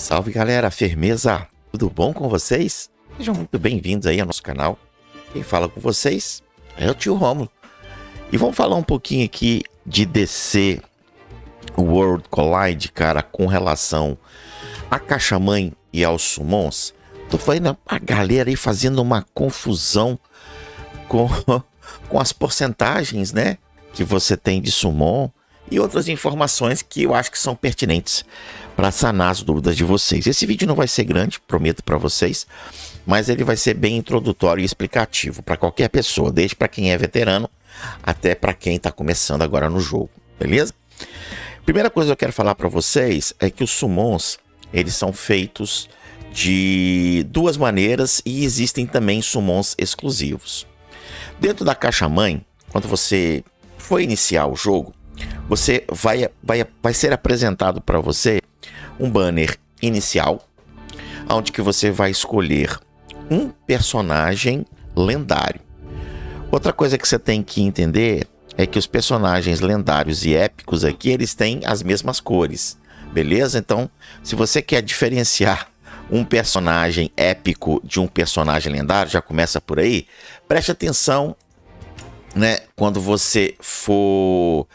Salve galera, firmeza? Tudo bom com vocês? Sejam muito bem-vindos aí ao nosso canal. Quem fala com vocês é o tio Rômulo. E vamos falar um pouquinho aqui de DC World Collide, cara, com relação à caixa-mãe e aos summons. Tô vendo a galera aí fazendo uma confusão com as porcentagens, né, que você tem de summon e outras informações que eu acho que são pertinentes para sanar as dúvidas de vocês. Esse vídeo não vai ser grande, prometo para vocês, mas ele vai ser bem introdutório e explicativo para qualquer pessoa, desde para quem é veterano até para quem está começando agora no jogo, beleza? Primeira coisa que eu quero falar para vocês é que os summons, eles são feitos de duas maneiras e existem também summons exclusivos. Dentro da caixa-mãe, quando você for iniciar o jogo, você vai ser apresentado para você um banner inicial, onde que você vai escolher um personagem lendário. Outra coisa que você tem que entender é que os personagens lendários e épicos aqui, eles têm as mesmas cores, beleza? Então, se você quer diferenciar um personagem épico de um personagem lendário, já começa por aí, preste atenção, né? Quando você for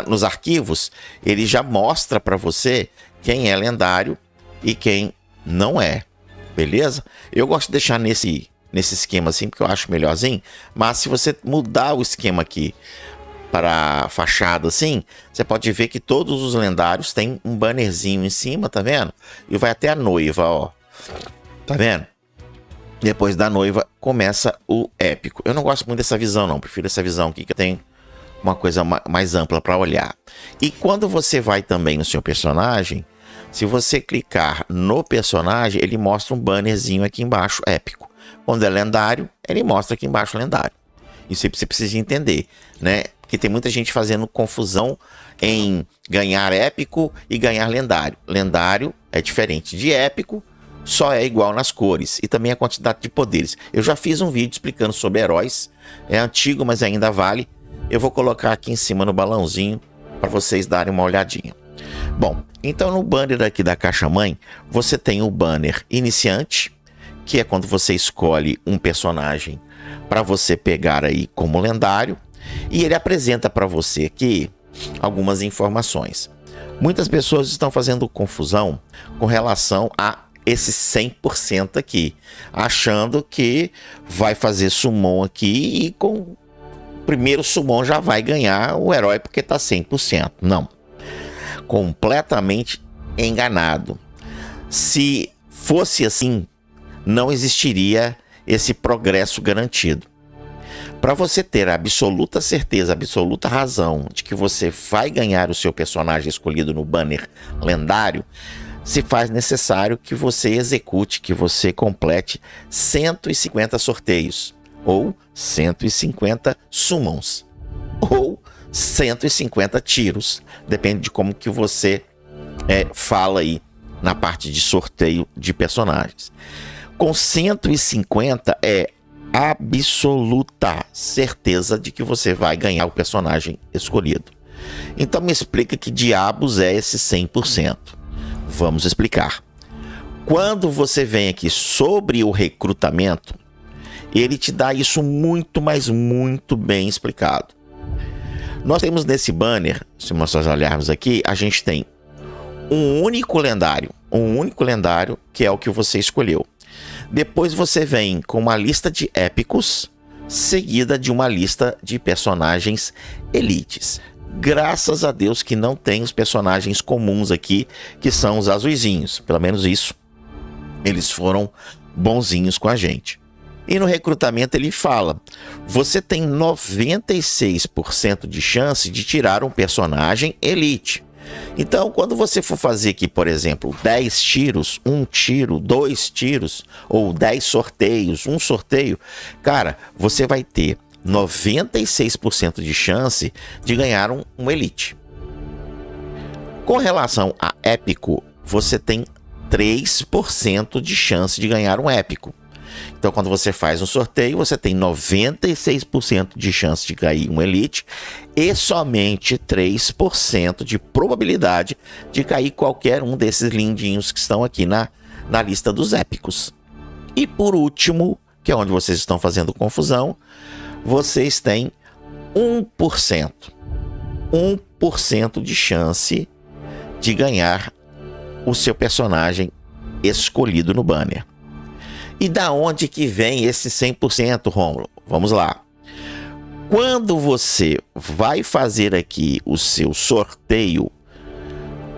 nos arquivos, ele já mostra para você quem é lendário e quem não é, beleza? Eu gosto de deixar nesse esquema assim, porque eu acho melhorzinho, mas se você mudar o esquema aqui para fachada assim, você pode ver que todos os lendários têm um bannerzinho em cima, tá vendo? E vai até a noiva, ó, tá vendo? Depois da noiva começa o épico. Eu não gosto muito dessa visão não, prefiro essa visão aqui que tem uma coisa mais ampla para olhar. E quando você vai também no seu personagem, se você clicar no personagem, ele mostra um bannerzinho aqui embaixo, épico. Quando é lendário, ele mostra aqui embaixo lendário. Isso aí você precisa entender, né? Porque tem muita gente fazendo confusão em ganhar épico e ganhar lendário. Lendário é diferente de épico, só é igual nas cores e também a quantidade de poderes. Eu já fiz um vídeo explicando sobre heróis, é antigo, mas ainda vale. Eu vou colocar aqui em cima no balãozinho para vocês darem uma olhadinha. Bom, então no banner aqui da caixa-mãe, você tem o banner iniciante, que é quando você escolhe um personagem para você pegar aí como lendário, e ele apresenta para você aqui algumas informações. Muitas pessoas estão fazendo confusão com relação a esse 100% aqui, achando que vai fazer summon aqui e com o primeiro summon já vai ganhar o herói porque tá 100%. Não. Completamente enganado. Se fosse assim, não existiria esse progresso garantido. Para você ter a absoluta certeza, a absoluta razão de que você vai ganhar o seu personagem escolhido no banner lendário, se faz necessário que você execute, que você complete 150 sorteios, ou 150 summons, ou 150 tiros, depende de como que você fala aí na parte de sorteio de personagens. Com 150 é absoluta certeza de que você vai ganhar o personagem escolhido. Então me explica que diabos é esse 100%. Vamos explicar. Quando você vem aqui sobre o recrutamento, ele te dá isso muito, mas muito bem explicado. Nós temos nesse banner, se nós olharmos aqui, a gente tem um único lendário que é o que você escolheu. Depois você vem com uma lista de épicos, seguida de uma lista de personagens elites. Graças a Deus que não tem os personagens comuns aqui, que são os azuizinhos. Pelo menos isso, eles foram bonzinhos com a gente. E no recrutamento ele fala, você tem 96% de chance de tirar um personagem elite. Então, quando você for fazer aqui, por exemplo, 10 tiros, 1 tiro, 2 tiros, ou 10 sorteios, 1 sorteio, cara, você vai ter 96% de chance de ganhar um elite. Com relação a épico, você tem 3% de chance de ganhar um épico. Então, quando você faz um sorteio, você tem 96% de chance de cair um Elite e somente 3% de probabilidade de cair qualquer um desses lindinhos que estão aqui na lista dos épicos. E por último, que é onde vocês estão fazendo confusão, vocês têm 1%. 1% de chance de ganhar o seu personagem escolhido no banner. E da onde que vem esse 100%, Rômulo? Vamos lá. Quando você vai fazer aqui o seu sorteio,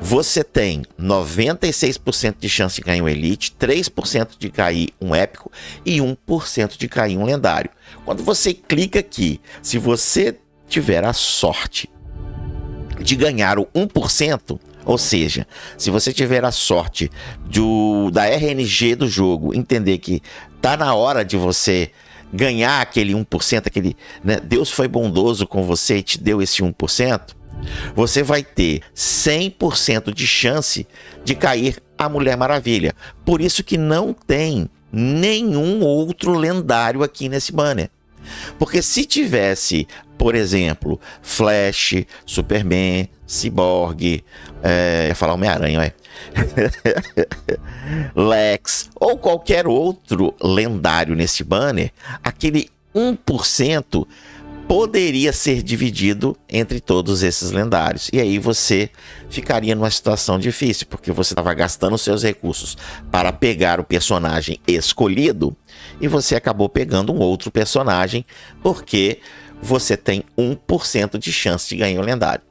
você tem 96% de chance de cair um Elite, 3% de cair um épico e 1% de cair um lendário. Quando você clica aqui, se você tiver a sorte de ganhar o 1%, ou seja, se você tiver a sorte da RNG do jogo, entender que tá na hora de você ganhar aquele 1%, aquele, né, Deus foi bondoso com você e te deu esse 1%, você vai ter 100% de chance de cair a Mulher Maravilha. Por isso que não tem nenhum outro lendário aqui nesse banner. Porque se tivesse, por exemplo, Flash, Superman, Cyborg, ia falar Homem-Aranha, Lex, ou qualquer outro lendário nesse banner, aquele 1% poderia ser dividido entre todos esses lendários. E aí você ficaria numa situação difícil, porque você estava gastando seus recursos para pegar o personagem escolhido e você acabou pegando um outro personagem porque você tem 1% de chance de ganhar o lendário.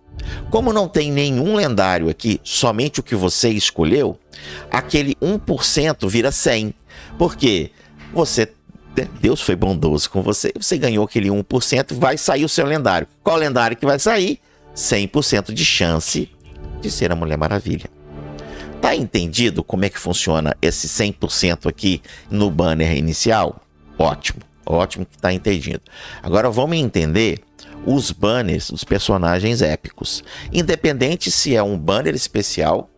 Como não tem nenhum lendário aqui, somente o que você escolheu, aquele 1% vira 100. Porque Deus foi bondoso com você, você ganhou aquele 1%, vai sair o seu lendário. Qual lendário que vai sair? 100% de chance de ser a Mulher Maravilha. Tá entendido como é que funciona esse 100% aqui no banner inicial? Ótimo, ótimo que tá entendido. Agora vamos entender os banners dos personagens épicos. Independente se é um banner especial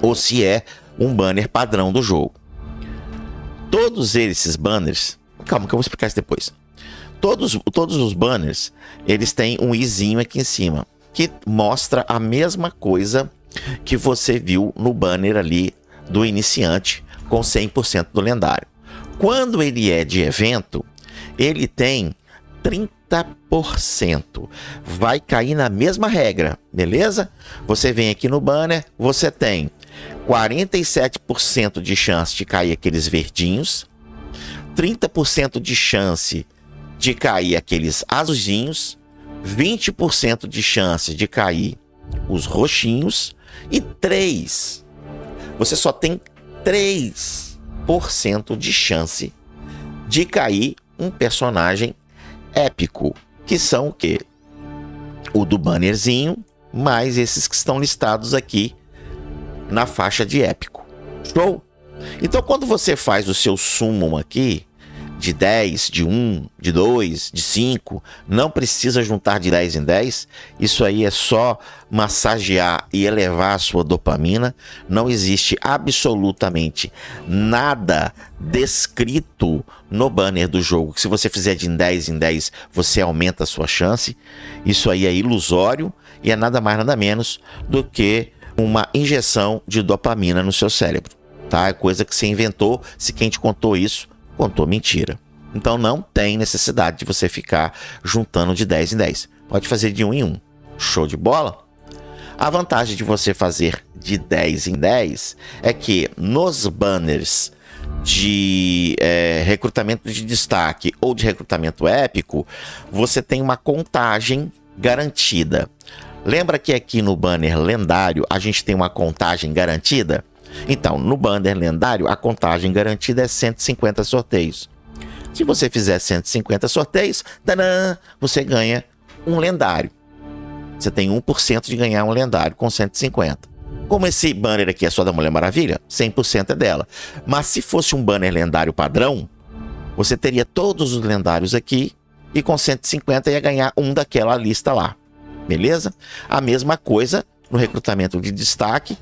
ou se é um banner padrão do jogo. Todos esses banners, calma que eu vou explicar isso depois. Todos os banners, eles têm um izinho aqui em cima, que mostra a mesma coisa que você viu no banner ali do iniciante, com 100% do lendário. Quando ele é de evento, ele tem 30%. Vai cair na mesma regra, beleza? Você vem aqui no banner, você tem 47% de chance de cair aqueles verdinhos, 30% de chance de cair aqueles azulzinhos, 20% de chance de cair os roxinhos e você só tem 3% de chance de cair um personagem épico, que são o quê? O do bannerzinho, mais esses que estão listados aqui na faixa de épico. Show? Então, quando você faz o seu summon aqui, de 10, de 1, de 2, de 5, não precisa juntar de 10 em 10. Isso aí é só massagear e elevar a sua dopamina. Não existe absolutamente nada descrito no banner do jogo. Se você fizer de 10 em 10, você aumenta a sua chance. Isso aí é ilusório e é nada mais nada menos do que uma injeção de dopamina no seu cérebro. Tá? É coisa que você inventou. Se quem te contou isso contou mentira. Então não tem necessidade de você ficar juntando de 10 em 10. Pode fazer de 1 em 1. Show de bola? A vantagem de você fazer de 10 em 10 é que nos banners de recrutamento de destaque ou de recrutamento épico, você tem uma contagem garantida. Lembra que aqui no banner lendário a gente tem uma contagem garantida? Então, no banner lendário, a contagem garantida é 150 sorteios. Se você fizer 150 sorteios, tadã, você ganha um lendário. Você tem 1% de ganhar um lendário com 150. Como esse banner aqui é só da Mulher Maravilha, 100% é dela. Mas se fosse um banner lendário padrão, você teria todos os lendários aqui e com 150 ia ganhar um daquela lista lá. Beleza? A mesma coisa no recrutamento de destaque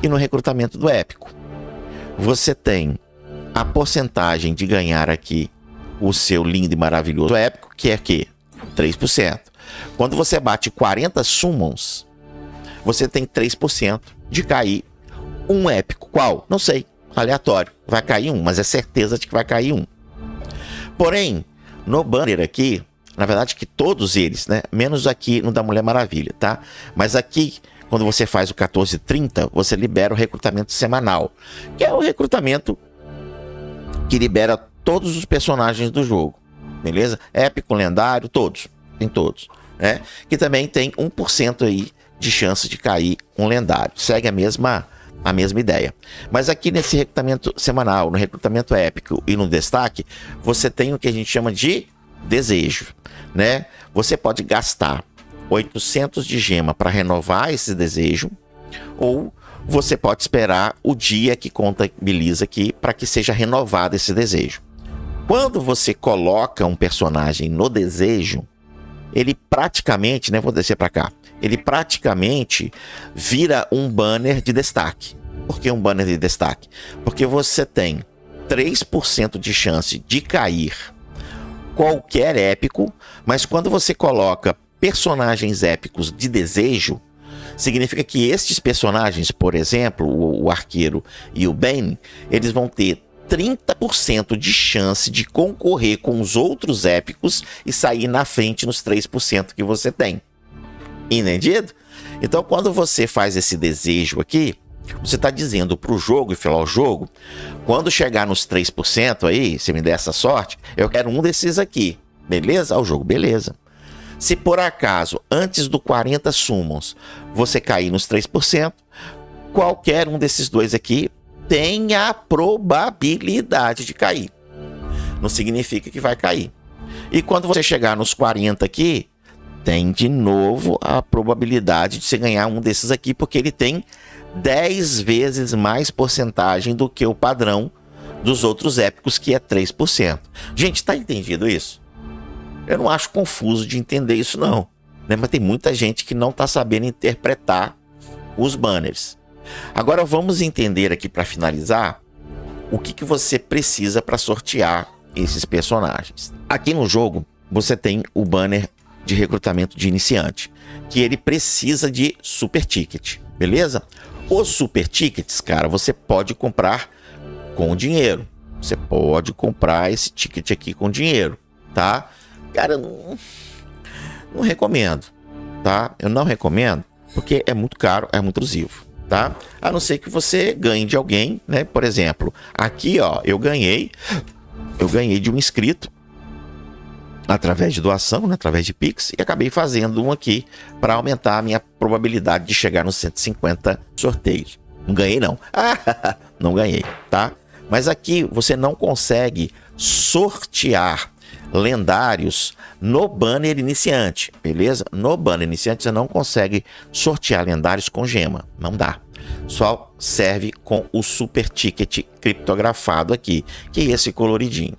e no recrutamento do épico. Você tem a porcentagem de ganhar aqui o seu lindo e maravilhoso épico, que é que 3%. Quando você bate 40 summons, você tem 3% de cair um épico. Qual? Não sei, aleatório. Vai cair um, mas é certeza de que vai cair um. Porém, no banner aqui, na verdade que todos eles, né, menos aqui no da Mulher Maravilha, tá? Mas aqui, quando você faz o 1430, você libera o recrutamento semanal, que é o recrutamento que libera todos os personagens do jogo, beleza? Épico, lendário, todos, tem todos, né? Que também tem 1% aí de chance de cair um lendário. Segue a mesma ideia. Mas aqui nesse recrutamento semanal, no recrutamento épico e no destaque, você tem o que a gente chama de desejo, né? Você pode gastar 800 de gema para renovar esse desejo, ou você pode esperar o dia que contabiliza aqui para que seja renovado esse desejo. Quando você coloca um personagem no desejo, ele praticamente, né, vou descer para cá, ele praticamente vira um banner de destaque. Por que um banner de destaque? Porque você tem 3% de chance de cair qualquer épico, mas quando você coloca personagens épicos de desejo, significa que estes personagens, por exemplo, o Arqueiro e o Bane, eles vão ter 30% de chance de concorrer com os outros épicos e sair na frente nos 3% que você tem. Entendido? Então, quando você faz esse desejo aqui, você está dizendo para o jogo e falar o jogo, quando chegar nos 3% aí, se me der essa sorte, eu quero um desses aqui. Beleza? O jogo, beleza. Se por acaso, antes do 40 summons, você cair nos 3%, qualquer um desses dois aqui tem a probabilidade de cair. Não significa que vai cair. E quando você chegar nos 40 aqui, tem de novo a probabilidade de você ganhar um desses aqui, porque ele tem 10 vezes mais porcentagem do que o padrão dos outros épicos, que é 3%. Gente, tá entendido isso? Eu não acho confuso de entender isso não, né? Mas tem muita gente que não tá sabendo interpretar os banners. Agora vamos entender aqui para finalizar o que você precisa para sortear esses personagens. Aqui no jogo você tem o banner de recrutamento de iniciante, que ele precisa de super ticket, beleza? Os super tickets, cara, você pode comprar com dinheiro. Você pode comprar esse ticket aqui com dinheiro, tá? Cara, eu não recomendo, tá? Eu não recomendo porque é muito caro, é muito abusivo, tá? A não ser que você ganhe de alguém, né? Por exemplo, aqui, ó, eu ganhei de um inscrito através de doação, né? Através de Pix, e acabei fazendo um aqui para aumentar a minha probabilidade de chegar nos 150 sorteios. Não ganhei, não. Não ganhei, tá? Mas aqui você não consegue sortear lendários no banner iniciante, beleza? No banner iniciante você não consegue sortear lendários com gema, não dá. Só serve com o super ticket criptografado aqui, que é esse coloridinho,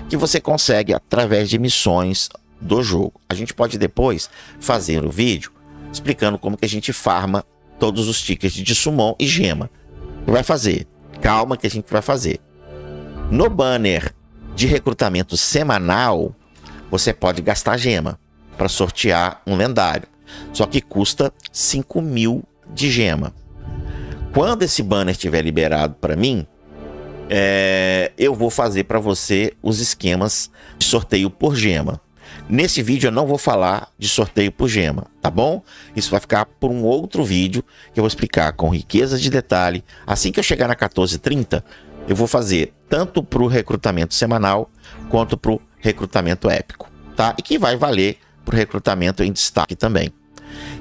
que você consegue através de missões do jogo. A gente pode depois fazer um vídeo explicando como que a gente farma todos os tickets de summon e gema. Vai fazer, calma que a gente vai fazer. No banner de recrutamento semanal, você pode gastar gema para sortear um lendário, só que custa 5.000 de gema. Quando esse banner estiver liberado para mim, eu vou fazer para você os esquemas de sorteio por gema. Nesse vídeo eu não vou falar de sorteio por gema, tá bom? Isso vai ficar por um outro vídeo que eu vou explicar com riqueza de detalhe. Assim que eu chegar na 1430, eu vou fazer tanto para o recrutamento semanal quanto para o recrutamento épico, tá? E que vai valer para o recrutamento em destaque também.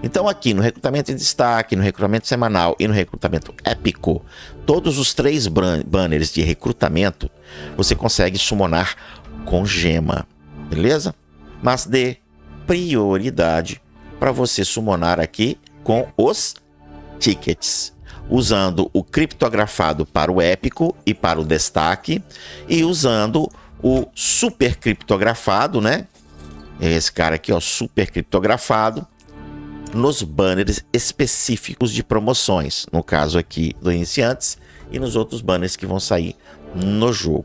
Então aqui no recrutamento em destaque, no recrutamento semanal e no recrutamento épico, todos os 3 banners de recrutamento você consegue summonar com gema, beleza? Mas dê prioridade para você summonar aqui com os tickets, usando o criptografado para o épico e para o destaque, e usando o super criptografado, né? Esse cara aqui, ó, super criptografado, nos banners específicos de promoções, no caso aqui do iniciantes e nos outros banners que vão sair no jogo.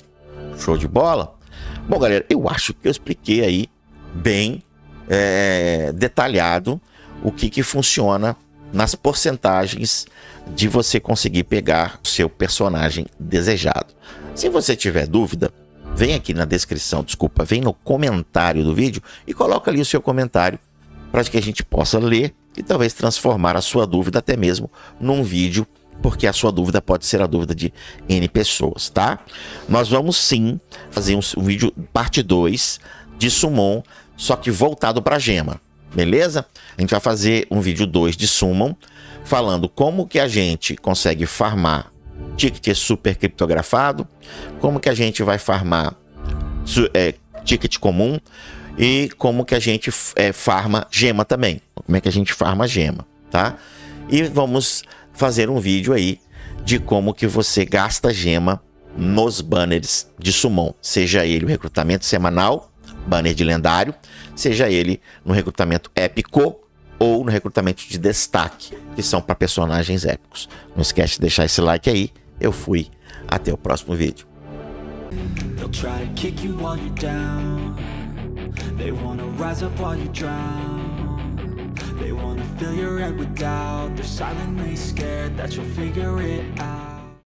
Show de bola? Bom, galera, eu acho que eu expliquei aí bem detalhado o que funciona nas porcentagens de você conseguir pegar o seu personagem desejado. Se você tiver dúvida, vem aqui na descrição, vem no comentário do vídeo e coloca ali o seu comentário para que a gente possa ler e talvez transformar a sua dúvida até mesmo num vídeo, porque a sua dúvida pode ser a dúvida de N pessoas, tá? Nós vamos sim fazer um vídeo parte 2 de Summon, só que voltado para gema, beleza? A gente vai fazer um vídeo 2 de Summon, falando como que a gente consegue farmar ticket super criptografado, como que a gente vai farmar ticket comum e como que a gente farma gema também. Como é que a gente farma gema, tá? E vamos fazer um vídeo aí de como que você gasta gema nos banners de Summon, seja ele o recrutamento semanal, banner de lendário, seja ele no recrutamento épico ou no recrutamento de destaque, que são para personagens épicos. Não esquece de deixar esse like aí. Eu fui. Até o próximo vídeo. They wanna fill your head with doubt. They're silently scared that you'll figure it out.